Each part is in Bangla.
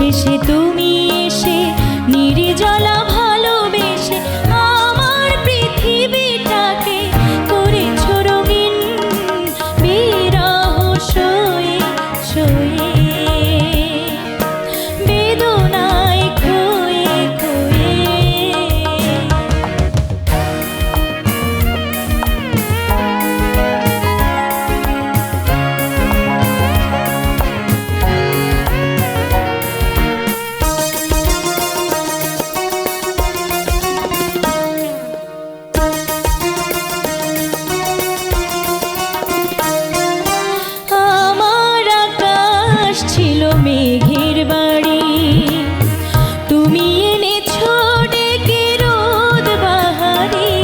অবশেষে তুমি এসে নির্জলা ভালোবেসে আমার পৃথিবীটাকে করেছো রঙিন, বিরহ সয়ে সয়ে বেদনায় খয়ে খয়ে। ছিল মেঘের বাড়ি, তুমি এনেছো ডেকে রোদ বাহারি।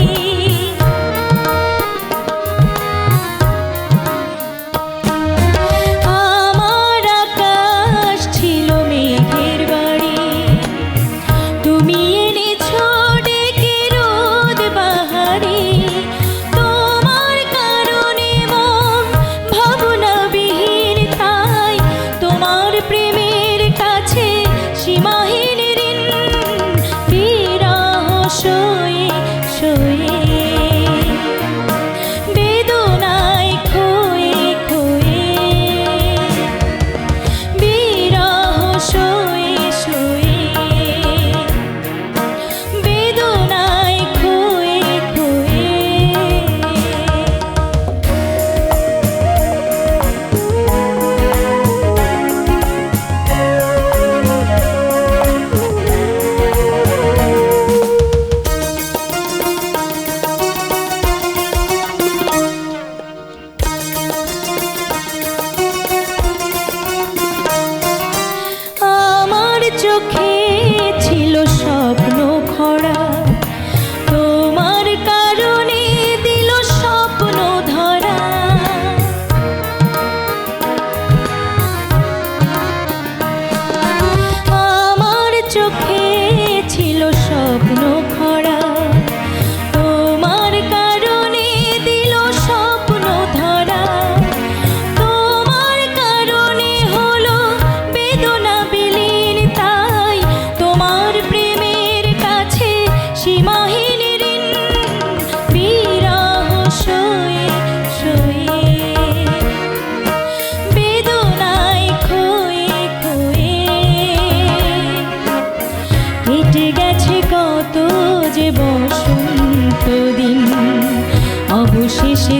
আমার আকাশ ছিল মেঘের বাড়ি, তুমি এনেছো ডেকে রোদ বাহারি। তোমার কারণে মন ভাবনাবিহীন, তাই তোমার প্রেমের কাছে সীমাহীন ঋণ, বিরহ সয়ে সয়ে বেদনায় খয়ে খয়ে বিরহ সয়ে সয়ে বেদনায় খয়ে খয়ে। চোখে ছিল স্বপ্ন খরা, তোমার কারণে দিল স্বপ্ন ধরা। আমার চোখে ছিল স্বপ্ন খরা, তোমার কারণে দিল স্বপ্ন ধরা। তোমার কারণে হলো বেদনা বিলীন, তাই তোমার প্রেমের কাছে সীমাহীন ঋণ, বিরহ সয়ে সয়ে বেদনায় খয়ে খয়ে। কেটে গেছে কত যে বসন্ত দিন, অবশেষে